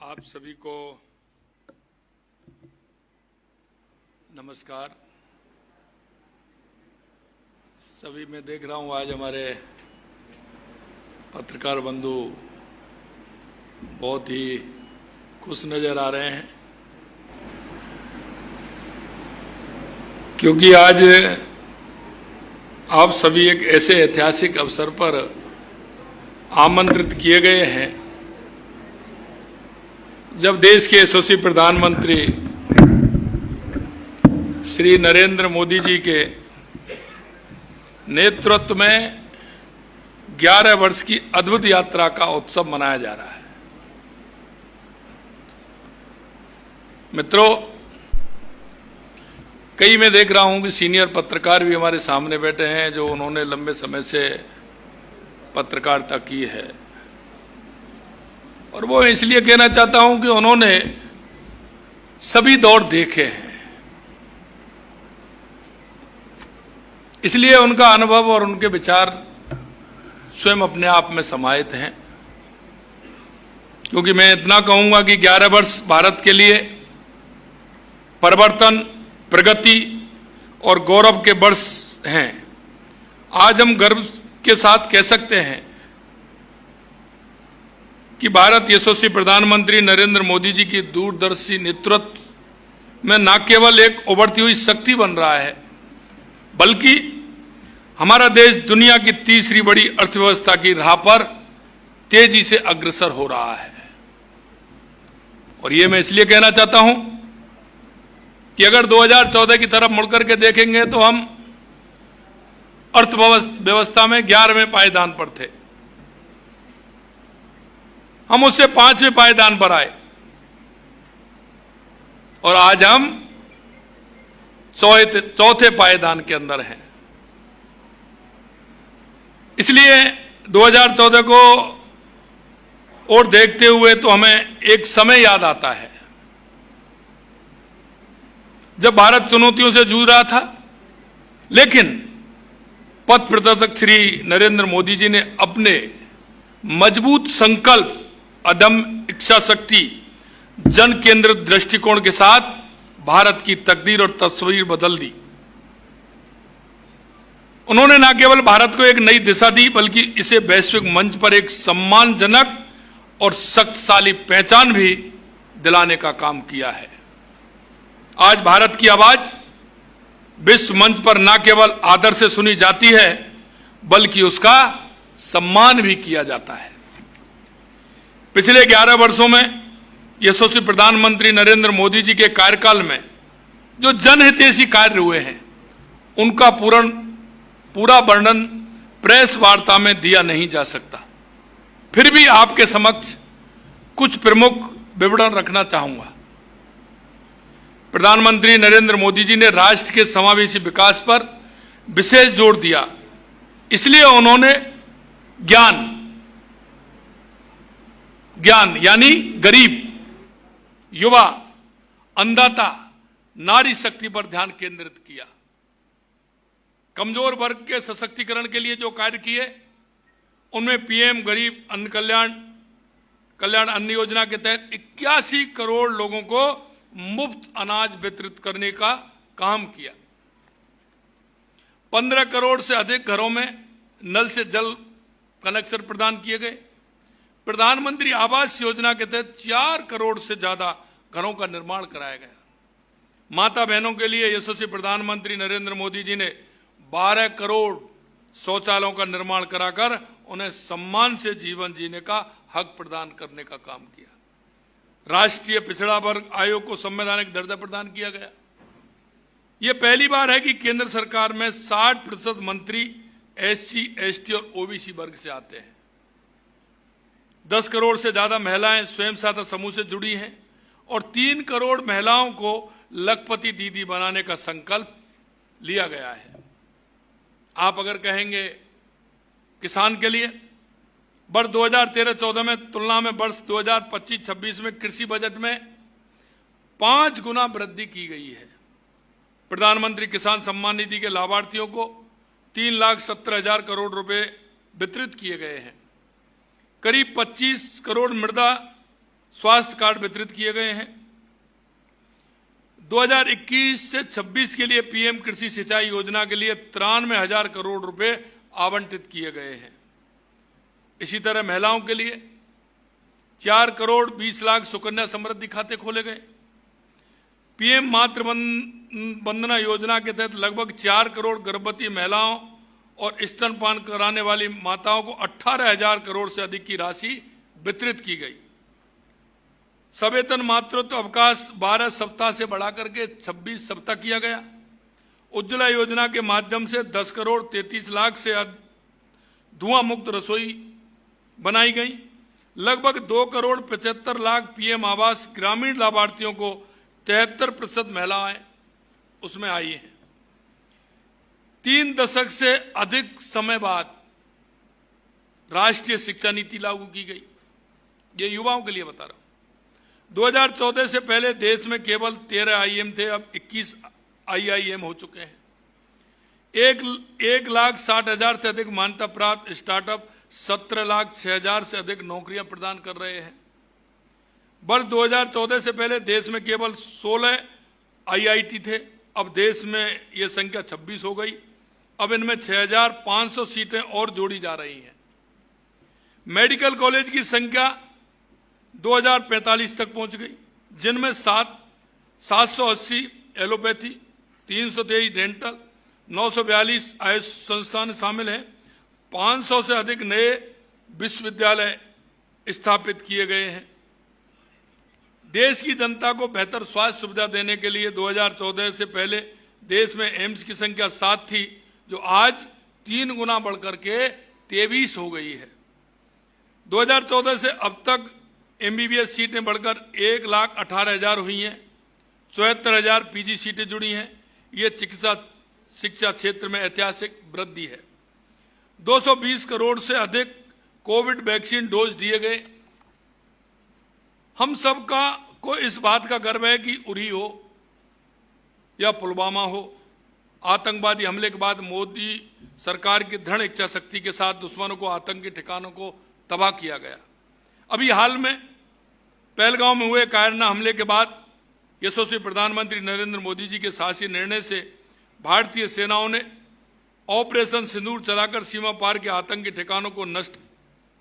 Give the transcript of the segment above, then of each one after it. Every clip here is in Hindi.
आप सभी को नमस्कार। सभी मैं देख रहा हूँ आज हमारे पत्रकार बंधु बहुत ही खुश नजर आ रहे हैं, क्योंकि आज आप सभी एक ऐसे ऐतिहासिक अवसर पर आमंत्रित किए गए हैं जब देश के यशस्वी प्रधानमंत्री श्री नरेंद्र मोदी जी के नेतृत्व में 11 वर्ष की अद्भुत यात्रा का उत्सव मनाया जा रहा है। मित्रों, कई मैं देख रहा हूं कि सीनियर पत्रकार भी हमारे सामने बैठे हैं जो उन्होंने लंबे समय से पत्रकारिता की है, और वो इसलिए कहना चाहता हूं कि उन्होंने सभी दौर देखे हैं, इसलिए उनका अनुभव और उनके विचार स्वयं अपने आप में समाहित हैं। क्योंकि मैं इतना कहूंगा कि 11 वर्ष भारत के लिए परिवर्तन, प्रगति और गौरव के वर्ष हैं। आज हम गर्व के साथ कह सकते हैं कि भारत यशस्वी प्रधानमंत्री नरेंद्र मोदी जी की दूरदर्शी नेतृत्व में न केवल एक उभरती हुई शक्ति बन रहा है, बल्कि हमारा देश दुनिया की तीसरी बड़ी अर्थव्यवस्था की राह पर तेजी से अग्रसर हो रहा है। और ये मैं इसलिए कहना चाहता हूं कि अगर 2014 की तरफ मुड़कर के देखेंगे तो हम अर्थव्यवस्था में 11वें पायदान पर थे, हम उससे 5वें पायदान पर आए और आज हम चौथे पायदान के अंदर हैं। इसलिए 2014 को और देखते हुए तो हमें एक समय याद आता है जब भारत चुनौतियों से जूझ रहा था, लेकिन पथ प्रदर्शक श्री नरेंद्र मोदी जी ने अपने मजबूत संकल्प, अदम्य इच्छा शक्ति, जन केंद्रित दृष्टिकोण के साथ भारत की तकदीर और तस्वीर बदल दी। उन्होंने न केवल भारत को एक नई दिशा दी, बल्कि इसे वैश्विक मंच पर एक सम्मानजनक और शक्तिशाली पहचान भी दिलाने का काम किया है। आज भारत की आवाज विश्व मंच पर न केवल आदर से सुनी जाती है, बल्कि उसका सम्मान भी किया जाता है। पिछले 11 वर्षों में यशस्वी प्रधानमंत्री नरेंद्र मोदी जी के कार्यकाल में जो जनहितैषी कार्य हुए हैं, उनका पूरा वर्णन प्रेस वार्ता में दिया नहीं जा सकता। फिर भी आपके समक्ष कुछ प्रमुख विवरण रखना चाहूंगा। प्रधानमंत्री नरेंद्र मोदी जी ने राष्ट्र के समावेशी विकास पर विशेष जोर दिया, इसलिए उन्होंने ज्ञान यानी गरीब, युवा, अन्नदाता, नारी शक्ति पर ध्यान केंद्रित किया। कमजोर वर्ग के सशक्तिकरण के लिए जो कार्य किए, उनमें पीएम गरीब अन्न कल्याण अन्न योजना के तहत 81 करोड़ लोगों को मुफ्त अनाज वितरित करने का काम किया। 15 करोड़ से अधिक घरों में नल से जल कनेक्शन प्रदान किए गए। प्रधानमंत्री आवास योजना के तहत 4 करोड़ से ज्यादा घरों का निर्माण कराया गया। माता बहनों के लिए यशस्वी प्रधानमंत्री नरेंद्र मोदी जी ने 12 करोड़ शौचालयों का निर्माण कराकर उन्हें सम्मान से जीवन जीने का हक प्रदान करने का काम किया। राष्ट्रीय पिछड़ा वर्ग आयोग को संवैधानिक दर्जा प्रदान किया गया। यह पहली बार है कि केंद्र सरकार में 60% मंत्री SC, ST और OBC वर्ग से आते हैं। 10 करोड़ से ज्यादा महिलाएं स्वयं सहायता समूह से जुड़ी हैं और 3 करोड़ महिलाओं को लखपति दीदी बनाने का संकल्प लिया गया है। आप अगर कहेंगे किसान के लिए वर्ष 2013-14 में तुलना में वर्ष 2025-26 में कृषि बजट में 5 गुना वृद्धि की गई है। प्रधानमंत्री किसान सम्मान निधि के लाभार्थियों को 3,17,000 करोड़ रुपए वितरित किए गए हैं। करीब 25 करोड़ मृदा स्वास्थ्य कार्ड वितरित किए गए हैं। 2021 से 26 के लिए पीएम कृषि सिंचाई योजना के लिए 93,000 करोड़ रुपए आवंटित किए गए हैं। इसी तरह महिलाओं के लिए 4 करोड़ 20 लाख सुकन्या समृद्धि खाते खोले गए। पीएम मातृ वंदना योजना के तहत लगभग 4 करोड़ गर्भवती महिलाओं और स्तनपान कराने वाली माताओं को 18,000 करोड़ से अधिक की राशि वितरित की गई। सवेतन मातृत्व अवकाश 12 सप्ताह से बढ़ाकर के 26 सप्ताह किया गया। उज्ज्वला योजना के माध्यम से 10 करोड़ 33 लाख से धुआं मुक्त रसोई बनाई गई। लगभग 2 करोड़ 75 लाख पीएम आवास ग्रामीण लाभार्थियों को 73% महिलाएं उसमें आई हैं। 3 दशक से अधिक समय बाद राष्ट्रीय शिक्षा नीति लागू की गई। ये युवाओं के लिए बता रहा हूं। 2014 से पहले देश में केवल 13 आईआईएम थे, अब 21 आईआईएम हो चुके हैं। 1,60,000 से अधिक मान्यता प्राप्त स्टार्टअप 17,06,000 से अधिक नौकरियां प्रदान कर रहे हैं। वर्ष 2014 से पहले देश में केवल 16 आईआईटी थे, अब देश में यह संख्या 26 हो गई। अब इनमें 6,500 सीटें और जोड़ी जा रही हैं। मेडिकल कॉलेज की संख्या 2045 तक पहुंच गई, जिनमें 780 एलोपैथी, 323 डेंटल, 942 आयुष संस्थान शामिल हैं। 500 से अधिक नए विश्वविद्यालय स्थापित किए गए हैं। देश की जनता को बेहतर स्वास्थ्य सुविधा देने के लिए 2014 से पहले देश में एम्स की संख्या 7 थी, जो आज 3 गुना बढ़कर के 23 हो गई है। 2014 से अब तक एमबीबीएस सीटें बढ़कर 1,18,000 हुई हैं। 74,000 पीजी सीटें जुड़ी हैं। ये चिकित्सा शिक्षा क्षेत्र में ऐतिहासिक वृद्धि है। 220 करोड़ से अधिक कोविड वैक्सीन डोज दिए गए। हम सबका को इस बात का गर्व है कि उरी हो या पुलवामा हो, आतंकवादी हमले के बाद मोदी सरकार की दृढ़ इच्छा शक्ति के साथ दुश्मनों को, आतंकी ठिकानों को तबाह किया गया। अभी हाल में पहलगांव में हुए कायरना हमले के बाद यशस्वी प्रधानमंत्री नरेंद्र मोदी जी के साहसी निर्णय से भारतीय सेनाओं ने ऑपरेशन सिंदूर चलाकर सीमा पार के आतंकी ठिकानों को नष्ट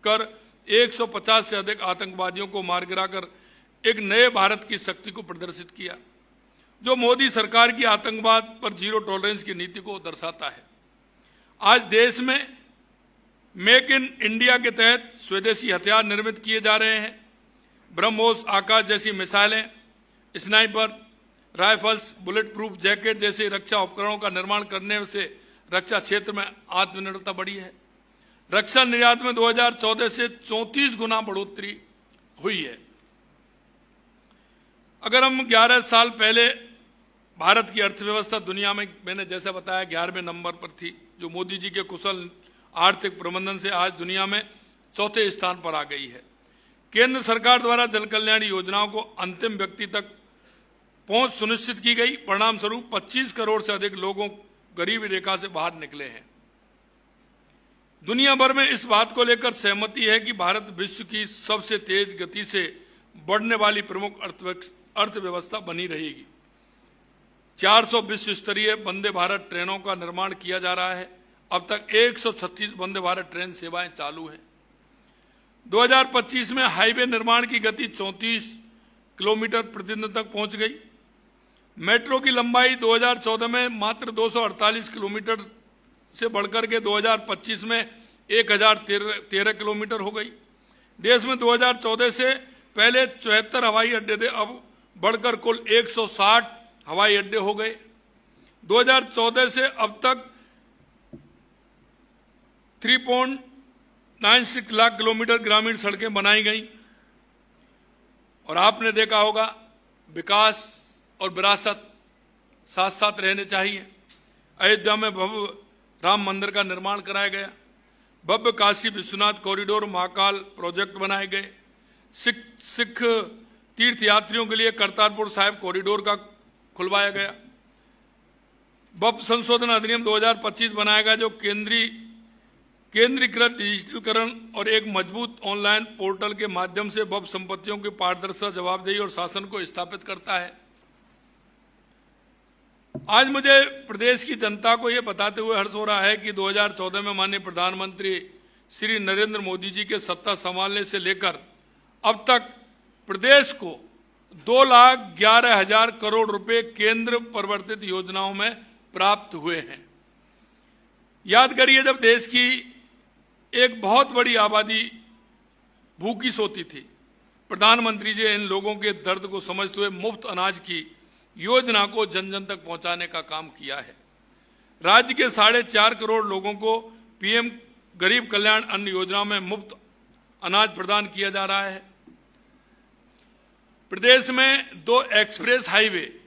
कर 150 से अधिक आतंकवादियों को मार गिराकर एक नए भारत की शक्ति को प्रदर्शित किया, जो मोदी सरकार की आतंकवाद पर जीरो टॉलरेंस की नीति को दर्शाता है। आज देश में मेक इन इंडिया के तहत स्वदेशी हथियार निर्मित किए जा रहे हैं। ब्रह्मोस, आकाश जैसी मिसाइलें, sniper rifles, bullet proof jacket जैसे रक्षा उपकरणों का निर्माण करने से रक्षा क्षेत्र में आत्मनिर्भरता बढ़ी है। रक्षा निर्यात में 2014 से 34 गुना बढ़ोतरी हुई है। अगर हम 11 साल पहले भारत की अर्थव्यवस्था दुनिया में, मैंने जैसा बताया, 11वें नंबर पर थी, जो मोदी जी के कुशल आर्थिक प्रबंधन से आज दुनिया में 4थे स्थान पर आ गई है। केंद्र सरकार द्वारा जन कल्याण योजनाओं को अंतिम व्यक्ति तक पहुंच सुनिश्चित की गई। परिणाम स्वरूप 25 करोड़ से अधिक लोगों गरीबी रेखा से बाहर निकले हैं। दुनिया भर में इस बात को लेकर सहमति है कि भारत विश्व की सबसे तेज गति से बढ़ने वाली प्रमुख अर्थव्यवस्था बनी रहेगी। 400 विश्व स्तरीय वंदे भारत ट्रेनों का निर्माण किया जा रहा है। अब तक 136 वंदे भारत ट्रेन सेवाएं चालू हैं। 2025 में हाईवे निर्माण की गति 34 किलोमीटर प्रतिदिन तक पहुंच गई। मेट्रो की लंबाई 2014 में मात्र 248 किलोमीटर से बढ़कर के 2025 में 1013 किलोमीटर हो गई। देश में 2014 से पहले 74 हवाई अड्डे थे, अब बढ़कर कुल 160 हवाई अड्डे हो गए। 2014 से अब तक 3.96 लाख किलोमीटर ग्रामीण सड़कें बनाई गई। और आपने देखा होगा, विकास और विरासत साथ साथ रहने चाहिए। अयोध्या में भव्य राम मंदिर का निर्माण कराया गया। भव्य काशी विश्वनाथ कॉरिडोर, महाकाल प्रोजेक्ट बनाए गए। सिख तीर्थ यात्रियों के लिए करतारपुर साहिब कॉरिडोर का खुलवाया गया। वक्फ संशोधन अधिनियम 2025 बनाया गया, जो केंद्रीय केंद्रीकृत डिजिटलीकरण और एक मजबूत ऑनलाइन पोर्टल के माध्यम से वक्फ संपत्तियों की पारदर्शिता, जवाबदेही और शासन को स्थापित करता है। आज मुझे प्रदेश की जनता को यह बताते हुए हर्ष हो रहा है कि 2014 में माननीय प्रधानमंत्री श्री नरेंद्र मोदी जी के सत्ता संभालने से लेकर अब तक प्रदेश को 2,11,000 करोड़ रुपए केंद्र प्रवर्तित योजनाओं में प्राप्त हुए हैं। याद करिए, जब देश की एक बहुत बड़ी आबादी भूखी सोती थी, प्रधानमंत्री जी इन लोगों के दर्द को समझते हुए मुफ्त अनाज की योजना को जन जन तक पहुंचाने का काम किया है। राज्य के 4.5 करोड़ लोगों को पीएम गरीब कल्याण अन्न योजना में मुफ्त अनाज प्रदान किया जा रहा है। प्रदेश में 2 एक्सप्रेस हाईवे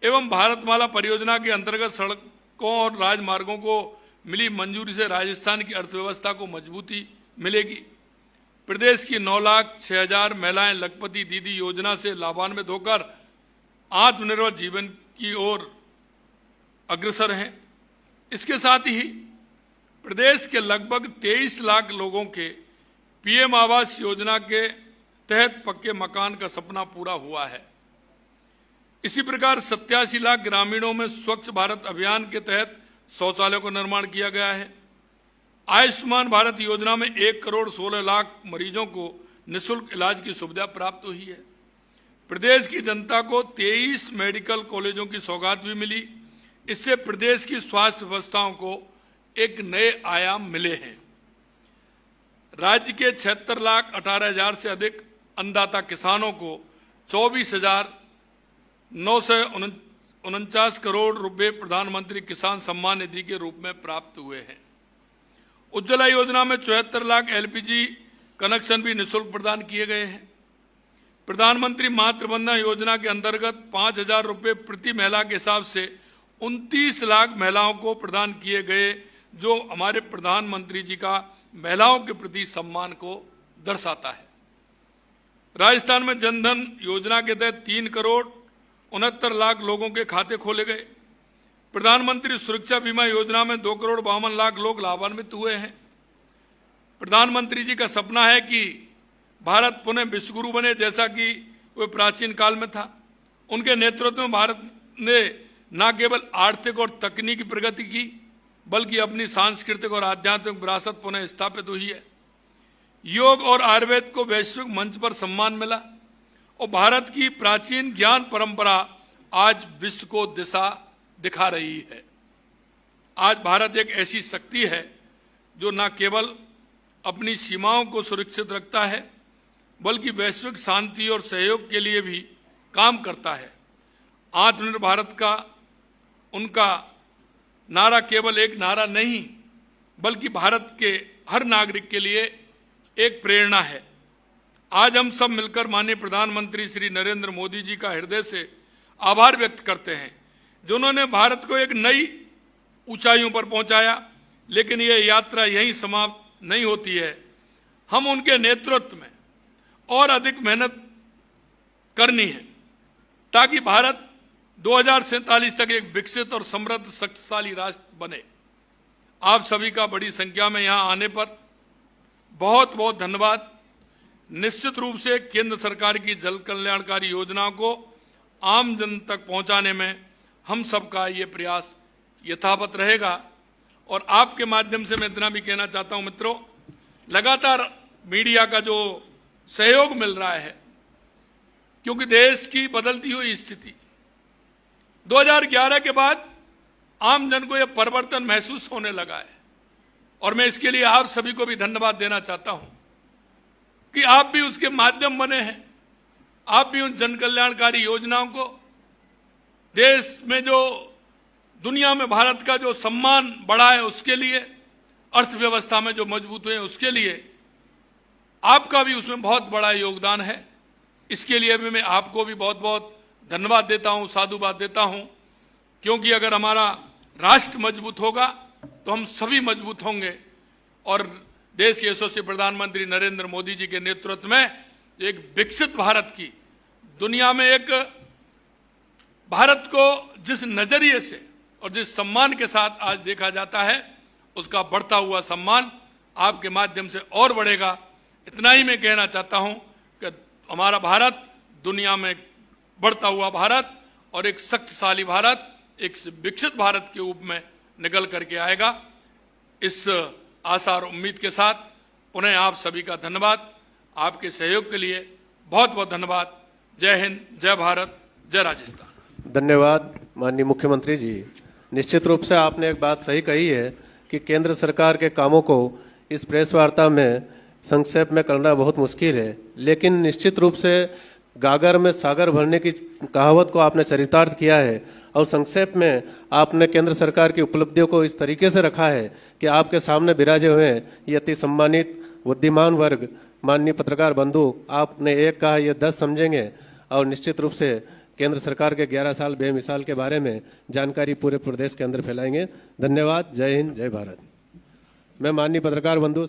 एवं भारतमाला परियोजना के अंतर्गत सड़कों और राजमार्गों को मिली मंजूरी से राजस्थान की अर्थव्यवस्था को मजबूती मिलेगी। प्रदेश की 9,06,000 महिलाएं लखपति दीदी योजना से लाभान्वित होकर आत्मनिर्भर जीवन की ओर अग्रसर हैं। इसके साथ ही प्रदेश के लगभग 23 लाख लोगों के पीएम आवास योजना के तहत पक्के मकान का सपना पूरा हुआ है। इसी प्रकार 87 लाख ग्रामीणों में स्वच्छ भारत अभियान के तहत शौचालयों का निर्माण किया गया है। आयुष्मान भारत योजना में 1 करोड़ 16 लाख मरीजों को निःशुल्क इलाज की सुविधा प्राप्त हुई है। प्रदेश की जनता को 23 मेडिकल कॉलेजों की सौगात भी मिली। इससे प्रदेश की स्वास्थ्य व्यवस्थाओं को एक नए आयाम मिले हैं। राज्य के 76,18,000 से अधिक अन्नदाता किसानों को 24,949 करोड़ रुपए प्रधानमंत्री किसान सम्मान निधि के रूप में प्राप्त हुए हैं। उज्ज्वला योजना में 74 लाख एलपीजी कनेक्शन भी निःशुल्क प्रदान किए गए हैं। प्रधानमंत्री मातृवंदना योजना के अंतर्गत 5,000 रुपए प्रति महिला के हिसाब से 29 लाख महिलाओं को प्रदान किए गए, जो हमारे प्रधानमंत्री जी का महिलाओं के प्रति सम्मान को दर्शाता है। राजस्थान में जनधन योजना के तहत 3 करोड़ 69 लाख लोगों के खाते खोले गए। प्रधानमंत्री सुरक्षा बीमा योजना में 2 करोड़ 52 लाख लोग लाभान्वित हुए हैं। प्रधानमंत्री जी का सपना है कि भारत पुनः विश्वगुरु बने, जैसा कि वह प्राचीन काल में था। उनके नेतृत्व में भारत ने न केवल आर्थिक और तकनीकी प्रगति की, बल्कि अपनी सांस्कृतिक और आध्यात्मिक विरासत पुनः स्थापित हुई है। योग और आयुर्वेद को वैश्विक मंच पर सम्मान मिला और भारत की प्राचीन ज्ञान परंपरा आज विश्व को दिशा दिखा रही है। आज भारत एक ऐसी शक्ति है जो न केवल अपनी सीमाओं को सुरक्षित रखता है, बल्कि वैश्विक शांति और सहयोग के लिए भी काम करता है। आत्मनिर्भर भारत का उनका नारा केवल एक नारा नहीं, बल्कि भारत के हर नागरिक के लिए एक प्रेरणा है। आज हम सब मिलकर माननीय प्रधानमंत्री श्री नरेंद्र मोदी जी का हृदय से आभार व्यक्त करते हैं, जिन्होंने भारत को एक नई ऊंचाइयों पर पहुंचाया। लेकिन यह यात्रा यहीं समाप्त नहीं होती है। हम उनके नेतृत्व में और अधिक मेहनत करनी है, ताकि भारत 2047 तक एक विकसित और समृद्ध शक्तिशाली राष्ट्र बने। आप सभी का बड़ी संख्या में यहां आने पर बहुत बहुत धन्यवाद। निश्चित रूप से केंद्र सरकार की जन कल्याणकारी योजनाओं को आम जन तक पहुंचाने में हम सबका ये प्रयास यथावत रहेगा। और आपके माध्यम से मैं इतना भी कहना चाहता हूं मित्रों, लगातार मीडिया का जो सहयोग मिल रहा है, क्योंकि देश की बदलती हुई स्थिति 2011 के बाद आम जन को यह परिवर्तन महसूस होने लगा है। और मैं इसके लिए आप सभी को भी धन्यवाद देना चाहता हूं कि आप भी उसके माध्यम बने हैं। आप भी उन जन कल्याणकारी योजनाओं को देश में जो दुनिया में भारत का जो सम्मान बढ़ा है उसके लिए, अर्थव्यवस्था में जो मजबूत हुए उसके लिए आपका भी उसमें बहुत बड़ा योगदान है। इसके लिए भी मैं आपको भी बहुत बहुत धन्यवाद देता हूं, साधुवाद देता हूं, क्योंकि अगर हमारा राष्ट्र मजबूत होगा तो हम सभी मजबूत होंगे। और देश के यशस्वी प्रधानमंत्री नरेंद्र मोदी जी के नेतृत्व में एक विकसित भारत की, दुनिया में एक भारत को जिस नजरिए से और जिस सम्मान के साथ आज देखा जाता है, उसका बढ़ता हुआ सम्मान आपके माध्यम से और बढ़ेगा। इतना ही मैं कहना चाहता हूं कि हमारा भारत दुनिया में बढ़ता हुआ भारत और एक शक्तिशाली भारत, एक विकसित भारत के रूप में निकल करके आएगा। इस आशा और उम्मीद के साथ पुनः आप सभी का धन्यवाद, आपके सहयोग के लिए बहुत बहुत धन्यवाद। जय हिंद, जय भारत, जय राजस्थान। धन्यवाद माननीय मुख्यमंत्री जी। निश्चित रूप से आपने एक बात सही कही है कि केंद्र सरकार के कामों को इस प्रेस वार्ता में संक्षेप में करना बहुत मुश्किल है, लेकिन निश्चित रूप से गागर में सागर भरने की कहावत को आपने चरितार्थ किया है और संक्षेप में आपने केंद्र सरकार की उपलब्धियों को इस तरीके से रखा है कि आपके सामने विराजे हुए ये अति सम्मानित बुद्धिमान वर्ग माननीय पत्रकार बंधु, आपने एक कहा ये 10 समझेंगे और निश्चित रूप से केंद्र सरकार के 11 साल बेमिसाल के बारे में जानकारी पूरे प्रदेश के अंदर फैलाएंगे। धन्यवाद। जय हिंद, जय भारत। मैं माननीय पत्रकार बंधु